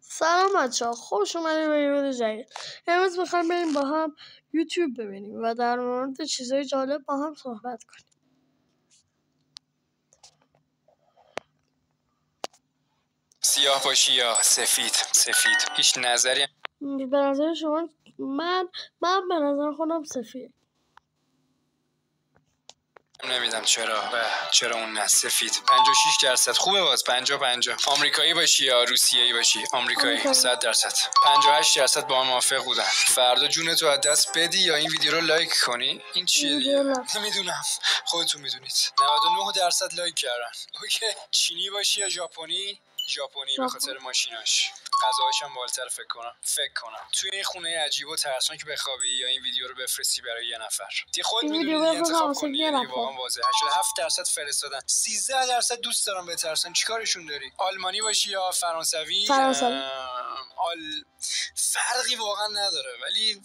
سلام بچه ها، خوش اومدیم به ویدیو جدید. امروز میخوایم بریم با هم یوتیوب ببینیم و در مورد چیزهای جالب با هم صحبت کنیم. سیاه باشی یا سفید هیچ نظری؟ به نظر شما؟ من به نظر خودم سفید. نمیدم چرا اون نه سفید. 56% خوبه. باز 50-50. آمریکایی باشی یا روسیه‌ای باشی؟ آمریکایی 100%. 58% با هم موافق بودن. فردا جونتو از دست بدی یا این ویدیو رو لایک کنی. این چیه دیگه؟ نمیدونم، خودتون میدونید. 99% لایک کردن. اوکی. چینی باشی یا ژاپنی؟ ژاپنی به خاطر ماشیناش. غذاهاش هم بالاتر فکر کنم. توی این خونه عجیب و ترسناک که بخوابی یا این ویدیو رو بفرستی برای یه نفر. خود میدونی انتخاب کنی. یعنی واقعا واضحه. 87% فرستادن. 13% دوست دارم بترسن. چیکارشون داری؟ آلمانی باشی یا فرانسوی؟ فرقی واقعا نداره، ولی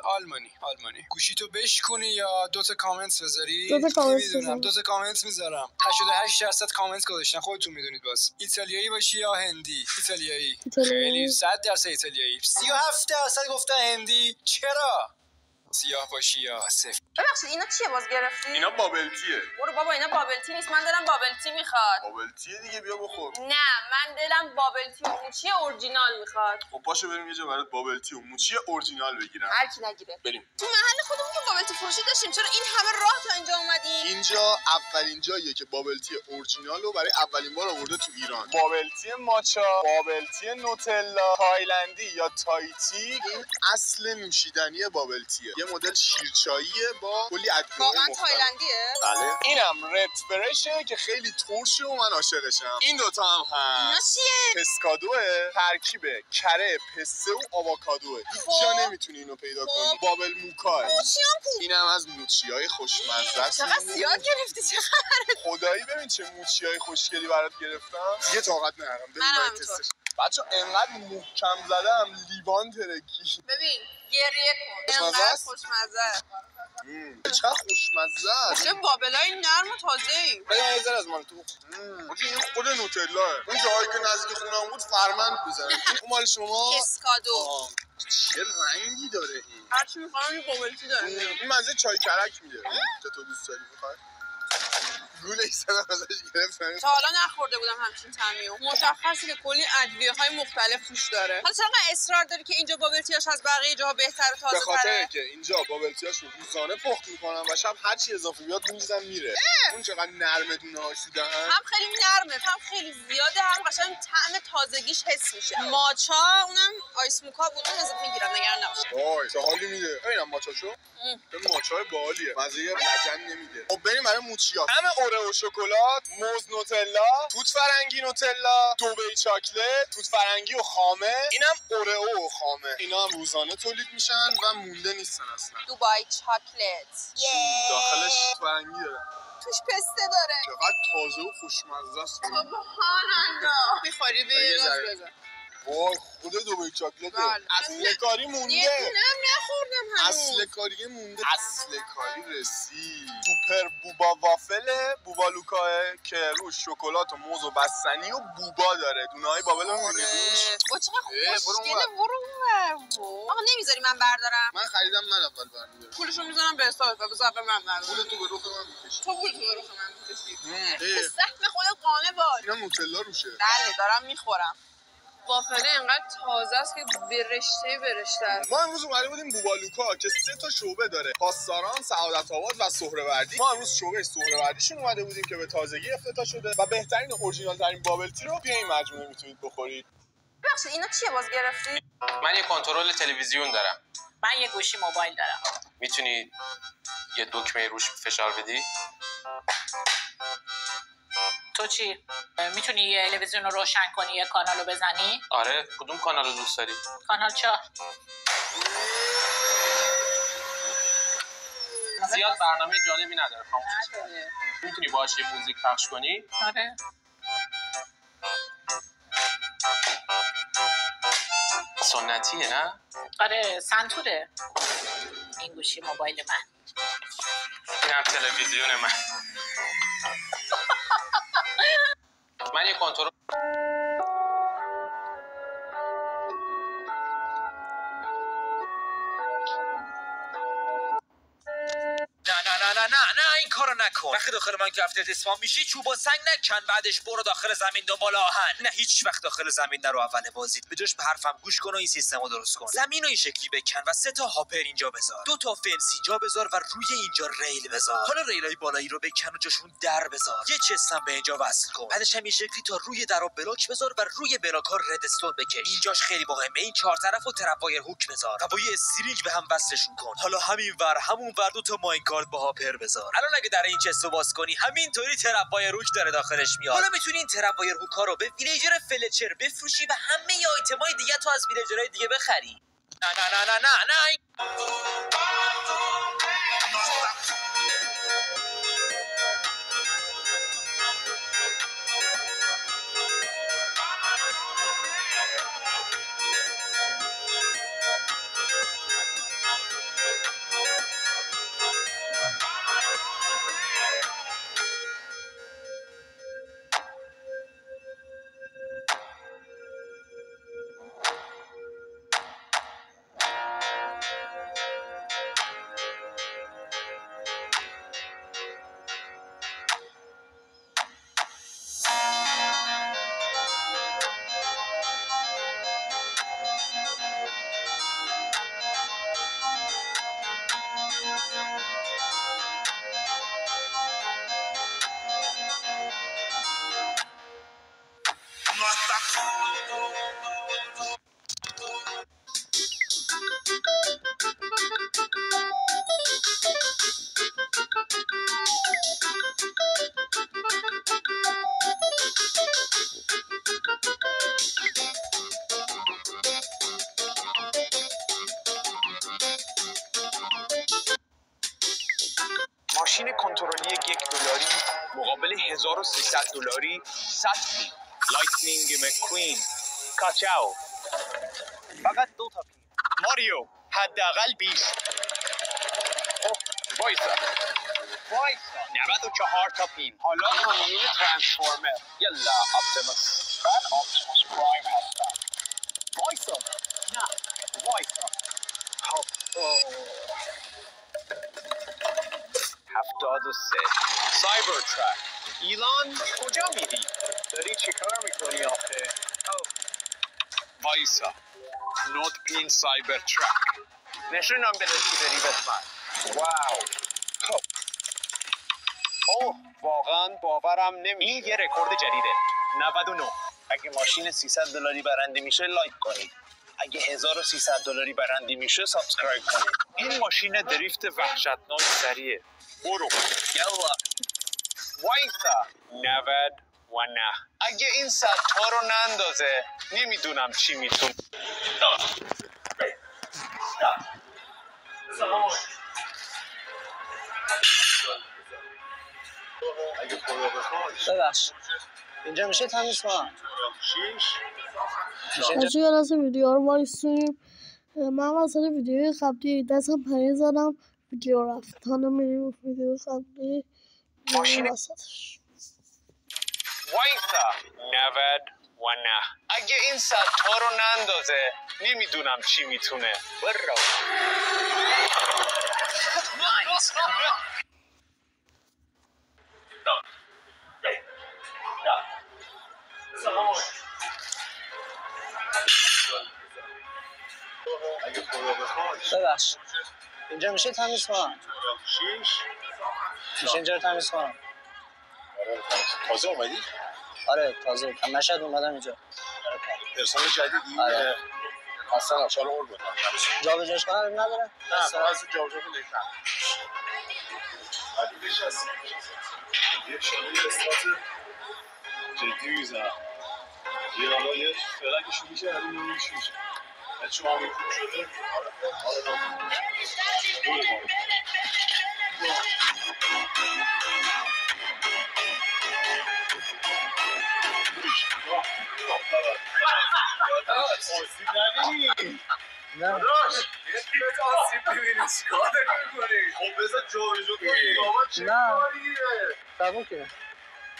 آلمانی. گوشیتو بشکنی یا دوتا کامنت بذاری؟ نمیدونم، دوتا کامنت میذارم. 88% کامنت گذاشتن، خودتون میدونید. باز ایتالیایی باشی یا هندی؟ ایتالیایی. خیلی 100% ایتالیایی. 37% گفتن هندی. چرا؟ سیاه باشی یا سفید؟ ببخشید اینا چیه باز گرفتی؟ اینا بابلتیه. برو بابا، اینا بابلتی نیست. من دلم بابلتی میخواد. بابلتیه دیگه، بیا بخور. نه، من دلم بابلتی و موچی اورجینال میخواد. خب پاشو بریم یه جا برات بابلتی و موچی اورجینال بگیرم. هر کی نگیره. بریم. تو محل خودمون که بابلتی فروشی داشتیم، چرا این همه راه تا اینجا اومدیم؟ اینجا اولین جاییه که بابلتی اورجینال رو برای اولین بار آورده تو ایران. بابلتی ماچا، بابلتی نوتلا، تایلندی یا تایتی، این اصل نوشیدنی بابلتیه. یه مدل شیرچاییه با کلی ادویه واقعا مختلف. تایلندیه؟ بله. اینم رد فرشه که خیلی ترشه و من عاشقشم. این دوتا هم اینا هست. چیه؟ پسکادوه، ترکیب کره، پسته و آووکادوه. هیچ جا نمیتونی اینو پیدا کنی. بابل موکا. موچیام کو؟ اینم از موچیای خوشمزه است. چقدر زیاد گرفتی، چه خبره؟ خدایی ببین چه موچیای خوشگلی برات گرفتم. دیگه طاقت ندارم. ببین تستش. بچا انقدر محکم زدم لیوان ترکی. ببین گریه کن. انقدر خوشمزه. چقدر خوشمزه است. چه بابلای نرم و تازه‌ای. ببین یه ذره از مال تو. این خود نوتلاه. اون جایی که نزدیک خونم بود فرمند می‌زنه. این مال شما پسکادو. چه رنگی داره این؟ هرچی می‌خوام این بابلتی داره. این مزه چای کرک میده. چطور دوست داری می‌خوای؟ گولش زدم ازش گرفتم. تا حالا نخورده بودم همچین طعمیو. مشخصه که کلی ادویه‌های مختلف توش داره. حالا چرا اصرار داری که اینجا بابلتیاش از بقیه جاها بهتر و تازه‌تره؟ به خاطر که اینجا بابلتیاشو روزانه پخت میکنن و شب هر چی اضافه بیاد میریزن میره. اون چقدر نرمه دونه‌هاش تو دهن. هم خیلی نرمه، هم خیلی زیاده، هم قشنگ طعم تازگیش حس میشه. ماچا اونم آیس موکا بود، اون ازت میگیرم، نگران نباش. وای چه حالی میده. ببینم ماچاشو. این ماچای باحالیه. مزه لجن نمیده. خب بریم برای موچیا. همه اورئو شکلات، موز نوتلا، توت فرنگی نوتلا، دبی چاکلت، توت فرنگی و خامه. اینم اورئو و خامه. اینا هم روزانه تولید میشن و مونده نیستن اصلا. دبی چاکلت. داخلش فرنگی داره. توش پسته داره. چقدر تازه و خوشمزه است. سبحانالله. میخوری به یه گاز بزن. وای خود دبی چاکلت اصل کاری مونده. یه دونم نخوردم هنوز. اصل کاری مونده. اصل کاری رسید. سوپر بوبا وافل بوبالوکاه که روش شکلات و موز و بستنی و بوبا داره. دونه‌های بابل رو می‌بینی روش. چقدر خوشگله. برو اونور. آقا نمیذاری من بردارم؟ من خریدم، من اول برمی‌دارم. پولشو میذارم به حسابت و بذار من بردارم. پولتو به رخ من می‌کشی. تو پولتو به رخ من می‌کشی. به سهم خودت قانع باش. اینا نوتلا روشه. بله دارم میخورم. وافله اینقدر تازه است که برشته است. ما امروز اومده بودیم بوبالوکا که 3 تا شعبه داره. پاسداران، سعادت آباد و سهروردی. ما امروز شعبه سهروردیشون اومده بودیم که به تازگی افتتاح شده و بهترین اورجینال ترین بابلتی رو توی این مجموعه میتونید بخورید. ببخشید اینا چیه باز گرفتی؟ من یه کنترل تلویزیون دارم. من یه گوشی موبایل دارم. میتونی یه دکمه روش فشار بدی؟ تو چی؟ میتونی یه تلویزیون رو روشن کنی، یه کانال رو بزنی؟ آره، کدوم کانال رو دوست داری؟ کانال 4. زیاد برنامه جالبی نداره. میتونی باهاش یه موزیک پخش کنی؟ آره. سنتیه نه؟ آره سنتوره. این گوشی موبایل من. اینم تلویزیون من. من یه کنترل نه این کارو نکن. وقتی داخل ماینکرافت اسپام میشی چوبا سنگ نکن، بعدش برو داخل زمین دنبال آهن. نه هیچ وقت داخل زمین نرو اول بازیت. بجاش به حرفم گوش کن و این سیستمو درست کن. زمینو این شکلی بکن و 3 تا هاپر اینجا بذار، 2 تا فنس اینجا بذار و روی اینجا ریل بذار. حالا ریلای بالایی رو بکن و جاشون در بذار. یه چستم به اینجا وصل کن. بعدش هم این شکلی تا روی درا بلاک بذار و روی بلاک‌ها ردستون بکش. اینجاش خیلی مهمه. این 4 طرفو ترپ‌وایر هوک بذار و با یه استرینگ به هم وصلشون کن. حالا همین ور همون ور 2 تا ماینکارت با هاپر بذار. الان اگه در این چستو باز کنی همینطوری ترپ‌وایر هوک داره داخلش میاد. حالا میتونی این ترپ‌وایر هوک‌ها رو به ویلیجر فلچر بفروشی و همه ی آیتمای دیگه تو از ویلیجرهای دیگه بخری. نه. ماشین کنترلی $1 مقابل $1300 سطحی. لایتنینگ مکوین کاچاو. فقط 2 تا پین. ماریو حداقل 20. وایسا 94 تا پین. حالا کامیون ترانسفورمر. یلا اپتیموس. من اپتیموس پرایم هستم. وایسا. نه وایسا. خب 73. سایبر ترک. ایلان کجا میری؟ داری چی کار میکنی آخه؟ وایسا. نوت پین سایبر ترک. نشونم بده چی داری بسمن. واو. خب اوه واقعا باورم نمیشه. این یه رکورد جدیده. 99. اگه ماشین $300 برنده میشه لایک کنید. اگه $1300 برنده میشه سابسکرایب کنید. این ماشین دریفت وحشتناک سریعه. برو یلا. وایسا 99. اگه این 100 تا رو نندازه نمیدونم چی میتون. ببخش اینجا میشه تمیز کنم؟ از یه لحظه ویدیو رو وایسیم. من واسه ویدیوی قبلی دستم پنیر زدم ویدیو رفت. حالا میریم ویدیو قبلی وسطش. وایسا 99. اگه این 100 تا رو نندازه نمیدونم چی میتونه. برو نایس. ببخش اینجا میشه تمیز کنم؟ میشه اینجا رو تمیز کنم؟ تازه اومدی؟ آره تازه مشهد اومدم اینجا. پرسنل جدیدی؟ آره اصلا چرا قربون جا به جاش کنم نداره؟ نه فقط جا به جا کن دیگه. عدیدش هست یه شده استرات جدی میزنم. یه حالا یه فلکشو میشه همین نمیشه میشه. شما همین خوب شده؟ آسیب نبینی؟ نه داداش یه پیلت آسیب ببینی چیکار میکنی؟ خب بذار جا به جا کنی بابا چه کاریه؟ قبول که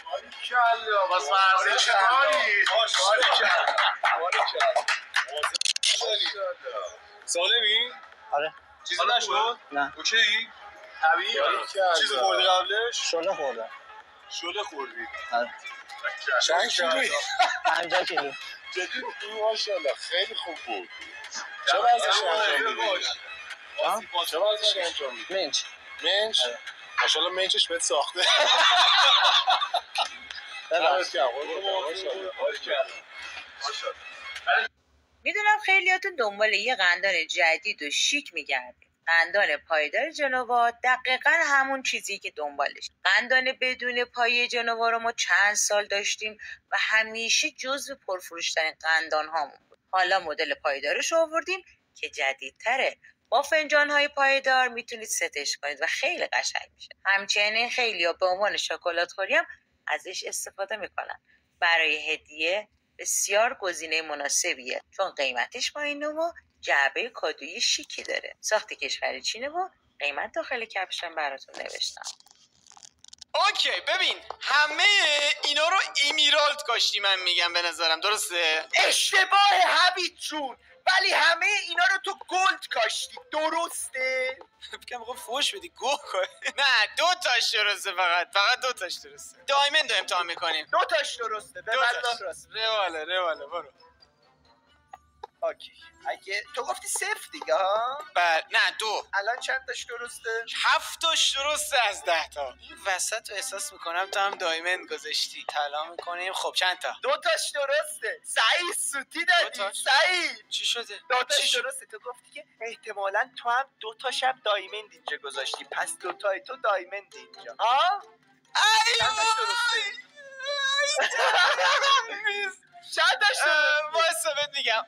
باریکلا بس مرزه چه کاری؟ باریکلا سالمی؟ آره چیزی نشد؟ نه اوکی؟ طبیعی چیز خوردی قبلش؟ شله خوردم. شله خوردی؟ آره. چند کیلویی؟ 50 کیلو. جدی ماشاءالله خیلی خوب بود. چه ورزشی انجام میدی؟ چه ورزشی انجام میدی؟ منچ. منچ؟ ماشاءالله منچش بهت ساخته. میدونم خیلیاتون دنبال یه قندان جدید و شیک میگردید. قندان پایدار جنوا دقیقا همون چیزی که دنبالش. قندان بدون پایه جنوا رو ما چند سال داشتیم و همیشه جزو پرفروشترین قندان هامون بود. حالا مدل پایدارش رو آوردیم که جدیدتره. با فنجان‌های پایدار میتونید ستش کنید و خیلی قشنگ میشه. همچنین خیلی‌ها به عنوان شکلات خوری هم ازش استفاده میکنن. برای هدیه بسیار گزینه مناسبیه چون قیمتش پایینه و جعبه کادویی شیکی داره. ساخت کشور چینه و قیمت داخل کپشن براتون نوشتم. اوکی ببین همه اینا رو ایمیرالد کاشتی من میگم به نظرم درسته؟ اشتباه حبیب جون ولی همه اینا رو تو گلد کاشتی درسته؟ بگم میخوام فوش بدی گوه کن. نه 2 تاش درسته فقط 2 تاش درسته. دایمند رو امتحان میکنیم 2 تاش درسته به والله درست. رواله برو. اوکی اگه تو گفتی 0 دیگه ها؟ بله نه 2. الان چند تاش درسته؟ 7 تاش درسته از 10 تا. این وسط رو احساس میکنم تو هم دایمند گذاشتی. طلا میکنیم. خب چند تا؟ 2 تاش درسته. سعید سوتی دادی. سعید چی شده؟ 2 تاش درسته. تو گفتی که احتمالاً تو هم 2 تاش هم دایمند اینجا گذاشتی. پس 2 تای تو دایمند اینجا. ها؟ چند تاش درسته؟ چند تاش درسته؟ وایسا بهت میگم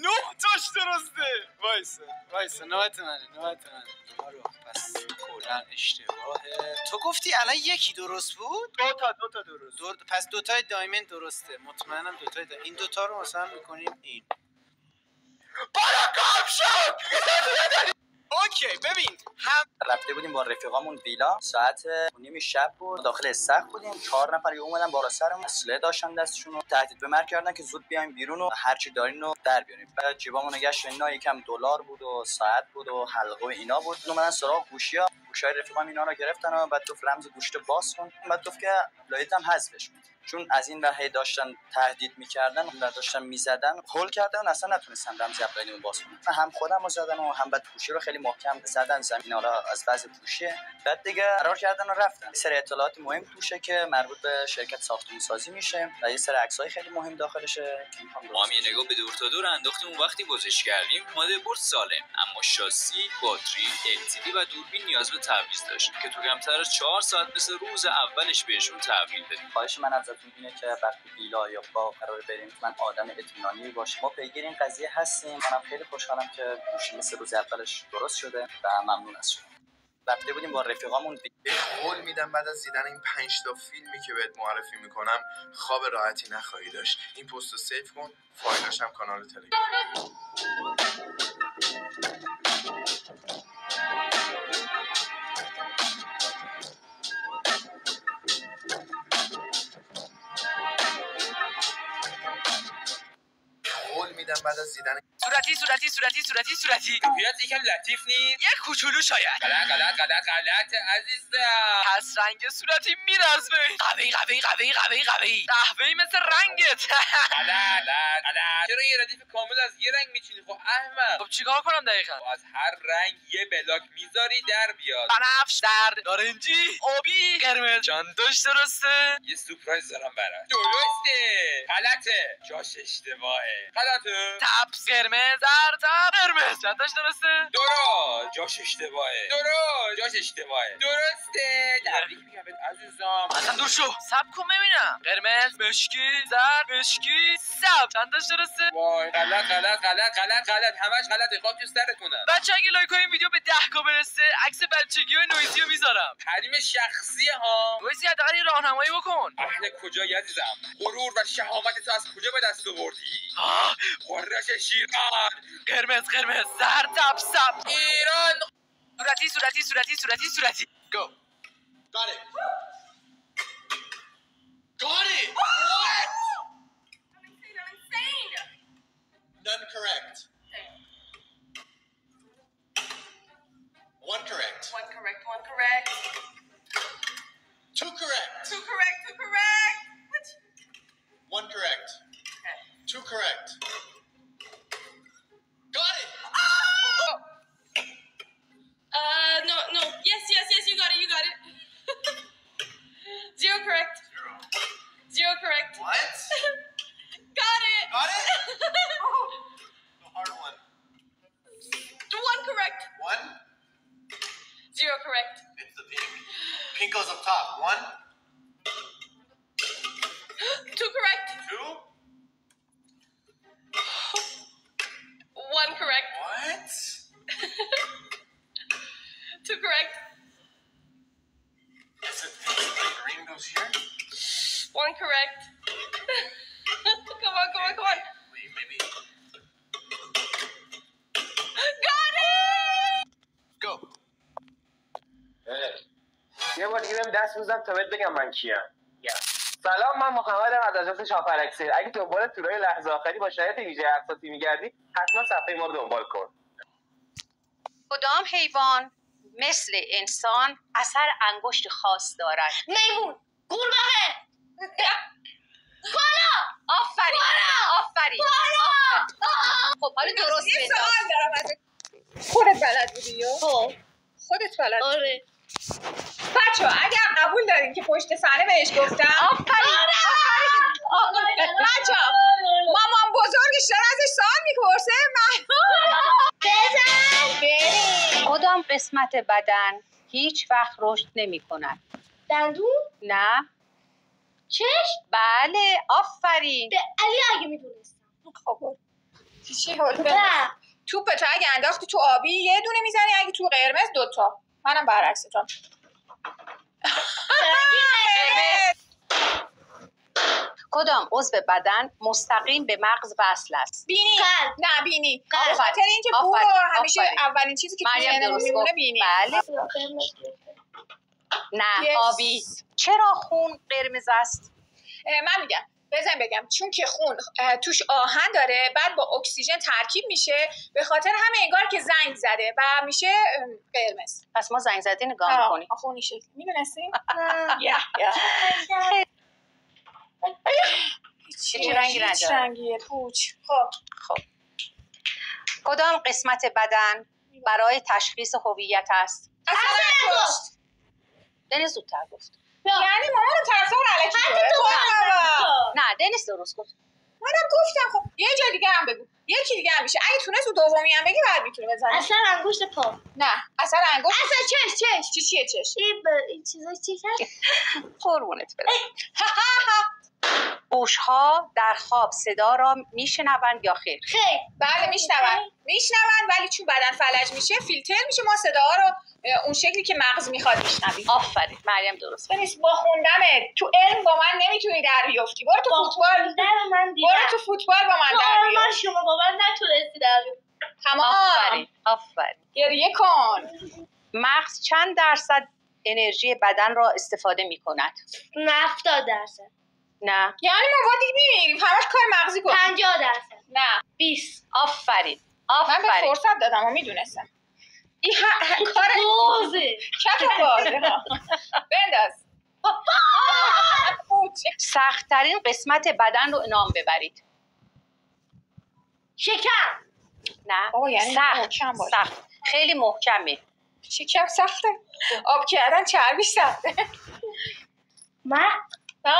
9 تاش درسته. وایسا نوبت منه آره پس کلا اشتباهه. تو گفتی الان یکی درست بود؟ 2 تا درست. پس 2 تای دایمند درسته. مطمئنم 2 تای این 2 تا رو مثلا میکنیم این. برا کام شد. اوکی ببین هم رفته بودیم با رفیقامون ویلا ساعت 9 شب بود داخل استخر بودیم 4 نفر اومدن بالا سرمون اسلحه داشتن دستشون رو تهدید به مرگ کردن که زود بیایم بیرون و هر چی دارین رو در بیاریم. بعد جیبامون گشت اینا یکم دلار بود و ساعت بود و حلقه و اینا بود. اومدن سراغ گوشیای رفیقام اینا رو گرفتن و بعد گفت رمز گوشت باز کن. بعد گفت که لایتم حذفش کن. چون از این ور داشتن تهدید می‌کردن و داشتن می‌زدن هول کردن اصلا نتونستم رمز اپلاینمو باز کنم. هم خودمو زدن و هم بعد گوشی رو خیلی محکم زدن زمین حالا از بعض گوشیه. بعد دیگه قرار کردن و رفتن. یه سری اطلاعات مهم توشه که مربوط به شرکت ساختمان‌سازی میشه و یه سری عکسای خیلی مهم داخلشه که می‌خوام ما هم یه نگاه به دور تا دور انداختیم اون وقتی گذاشت کردیم مادربرد سالم اما شاسی، باتری، LCD و دوربین نیاز به تعویض داشت که تو کمتر از 4 ساعت مثل روز اولش بهشون تحویل بدیم. خواهش من ازتون اینه که وقتی ویلا یا باغ قرار بریم من آدم اطمینانی باشم. ما پیگیر این قضیه هستیم. منم خیلی خوشحالم که گوشی مثل روز اولش درست شده و ممنون از شما. رفته بودیم با رفیقامون قول میدم بعد از دیدن این 5 تا فیلمی که بهت معرفی میکنم خواب راحتی نخواهی داشت. این پست رو سیو کن، فایلش هم کانال تلگرام. قول میدم بعد از دیدن صورتی طبیعت یکم لطیف نیست؟ یه کوچولو شاید. غلط عزیزم. پس رنگ صورتی میرزمه. قوی قهوه‌ای مثل رنگت. غلط. چرا یه ردیف کامل از یه رنگ میچینی؟ خب احمق. خب چیکار کنم دقیقاً؟ از هر رنگ یه بلاک میذاری در بیاد. بنفش، زرد، نارنجی، آبی، قرمز. چندش درسته؟ یه سورپرایز دارم برات. درسته. غلطه. جاش اشتباهه. غلطه. تبس قرمز، زرد، قرمز. چندش درسته؟ درست. جاش اشتباهه. درسته. تبریک میگم بهت عزیزم. اصلا دور شو. سب کن ببینم. قرمز، مشکی، زرد، مشکی، سب. چندش درسته؟ وای غلط. همش غلطه. خاک تو سرتونم. بچه اگه لایک این ویدیو به 10K برسه عکس بچگی و نویزی رو میذارم. حریم شخصی ها. نویزی حداقل یه راهنمایی بکن. اهل کجایی عزیزم؟ غرور و شهامت تو از کجا به دست آوردی؟ قرش شیران. قرمز، زرد، سب. ایران. صورتی. Go. Got it. What? I'm insane. None correct. One correct. One correct. 2 correct. Got it! No. Yes, you got it. 0 correct. 0 correct. What? Got it! Got it? The hard one. 1 correct. 1? 0 correct. It's the pink. Pink goes up top. 1? 2 correct. 2? 1 correct. What? 2 correct. Is it the green goes here? 1 correct. Come on. Wait, maybe. Got it! Go. یه بار دیگه بهم دست بزن تا بهت بگم من کیم. سلام، من محمدم از آژانس شاپرکسی. اگه دنبال تورای لحظه آخری با شرایط ویژه اقساطی می‌گردی، حتما صفحه ما رو دنبال کن. کدام حیوان مثل انسان اثر انگشت خاص دارد؟ میمون. قورباغه. کالا. آفرین. خب حالا درست یه بنداز. سوال دارم ازت. خودت بلد بودی یا؟ خودت بلد. آره. بچه‌ها اگر قبول دارین که پشت صحنه بهش گفتم. آفرین. بچه‌ها مامان بزرگش داره ازش سوال میپرسه. بزن. کدام قسمت بدن هیچ وقت رشد نمی‌کند؟ دندون؟ نه. چشم؟ بله، آفرین. علی اگه میدونستم. خب چی حال نه. توپتو اگه انداختی تو آبی یه دونه میزنی، اگه تو قرمز 2 تا. منم برعکستون. کدام عضو بدن مستقیم به مغز وصل است؟ بینی. نه بینی. به خاطر اینکه بو همیشه اولین چیزی که تو ذهنمون میمونه بینی. بله. نه، آبی. چرا خون قرمز است؟ من میگم بگم چون که خون توش آهن داره، بعد با اکسیژن ترکیب میشه، به خاطر همه انگار که زنگ زده و میشه قرمز. پس ما زنگ زده نگاه میکنیم. خونی شکل میدونستیم؟ چه رنگی نداره؟ هیچ رنگیه پوچ. خب کدام قسمت بدن برای تشخیص هویت است؟ اصلا انگشت. دنیس زودتر گفت. یعنی مامانم طرفدار الکی نه دنیس درست گفت. منم گفتم. خب یه جا دیگه هم بگو. یکی دیگه هم میشه. اگه تونست تو دومی هم بگی بعد میتونه بزنه. اصلا انگشت پا. نه اصلا انگشت. اصلا چش. چیه چش؟ این چیزا چی کرد؟ قربونت برم. گوش‌ها در خواب صدا را میشنوند یا خیر؟ خیر. بله میشنوند ولی چون بدن فلج میشه فیلتر میشه، ما صداها رو اون شکلی که مغز میخواد میشنویم. آفرین مریم درست. بنویس با خوندمت تو علم با من نمیتونی در بیافتی. برو تو فوتبال. برو تو فوتبال با من در بیار. من شما با من نتونستی در بیار. تمام. آفرین. گریه کن. مغز چند درصد انرژی بدن را استفاده میکند؟ 70%. نه. یعنی ما وقتی میمیریم همش کار مغزی کنیم. 50%. نه. 20. آفرین. من به فرصت دادم و میدونستم. این کار بازه. چطور بازه؟ بنداز. سخت‌ترین قسمت بدن رو نام ببرید. شکم. نه. یعنی سخت. خیلی محکمه. شکم سخته. آب کردن چربیش سخته. من به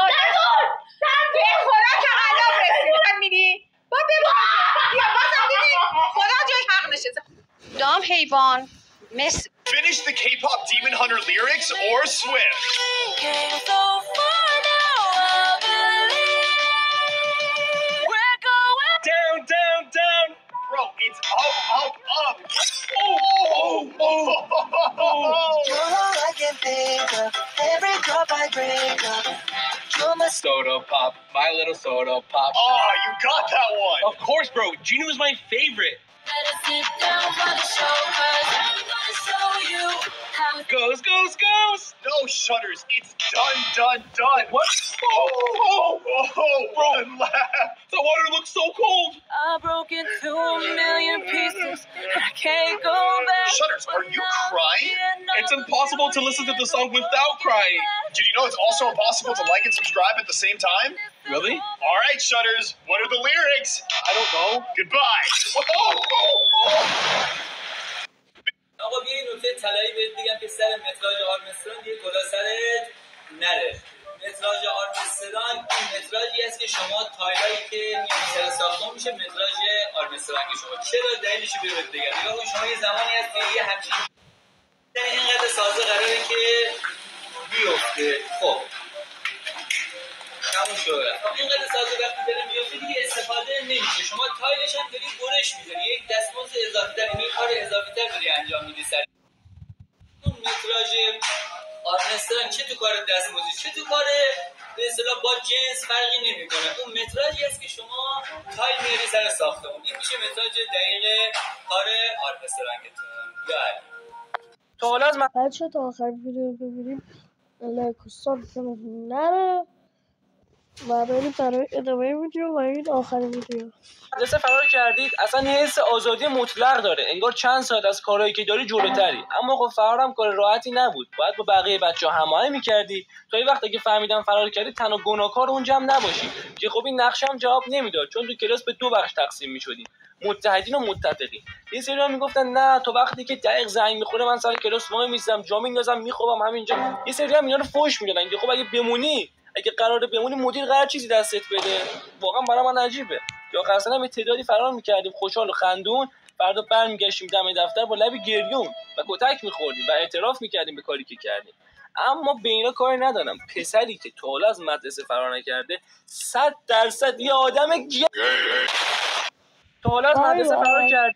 خدا تقلب رسید. میدی؟ با ببازه. یا بازم دیدی؟ خدا جای حق نشسته. کدام حیوان مثل Finish the K-pop Demon Hunter lyrics or swim. Down, down, down. Bro, it's up, up, up. Every drop I break up. Soda pop, my little soda pop. Oh, you got that one. Of course, bro. Gina was my favorite. Better sit down for the show, 'cause I'm gonna show you how it Goes, goes, goes. No shutters. It's done, done, done. What? Bro, relax. The water looks so cold. I broke into a million pieces. I can't go back. Shutters, are you crying? It's impossible to listen to the song without crying. Did you know it's also impossible to like and subscribe at the same time? Really? All right. right, Shutters. What are the lyrics? I don't know. Goodbye. آقا بیا این نکته طلایی بهت بگم که سر متراژ آرمستران یه گلا سرت نره. متراژ آرمستران این متراژی است که شما تایلایی که میان سر ساختمون میشه متراژ آرمستران که شما چرا دلیلش رو بهت بگم. یا شما یه زمانی هست که یه همچین اینقدر سازه قراره که بیفته. خب تموم شد. اینقدر سازه وقتی داره میفته دیگه استفاده نمیشه. شما تایلش هم داری برش می‌ذاری، یک دستمزد اضافه‌تر، این کار اضافه‌تر داری انجام میدی سر اون متراژ آرمستران. چه تو کار دستمزدی چه تو کار به اصطلاح با جنس فرقی نمیکنه. اون متراژی است که شما تایل میاری سر ساختمون. این میشه متراژ دقیق کار آرمسترانتون. یاد تا حالا از بچه تا آخر ویدیو ببینیم لایکستان کنم نره و بریم برای ادامه ویدیو و این آخرین ویدیو. مدرسه فرار کردید اصلا یه حس آزادی مطلق داره، انگار چند ساعت از کارهایی که داری جلوتری. اما خب فرارم کار راحتی نبود، باید با بقیه بچه‌ها هماهنگ می‌کردی تا این وقتی که فهمیدن فرار کردی تنها گناهکار اون جمع نباشی. که خب این نقشم جواب نمیداد چون تو کلاس به دو بخش تقسیم می‌شدیم، متحدین و متفقین. یه سری‌ها میگفتن نه تو وقتی که دقیق زنگ می‌خوره من سر کلاس وای میستم جا میندازم میخوابم همینجا. یه سری‌ها اینا رو فحش میدادن که خب اگه بمونی، اگه قراره بمونی مدیر قرار چیزی دستت بده. واقعا برای من عجیبه. یا اصلا هم تعدادی فرار می‌کردیم خوشحال و خندون، فردا برمیگشتیم دم دفتر با لب گریون و کتک می‌خوردیم و اعتراف می‌کردیم به کاری که کردیم. اما به اینا کاری ندارم. پسری که تا حالا از مدرسه فرار نکرده 100% یه آدم تا حالا از مدرسه فرار کرد.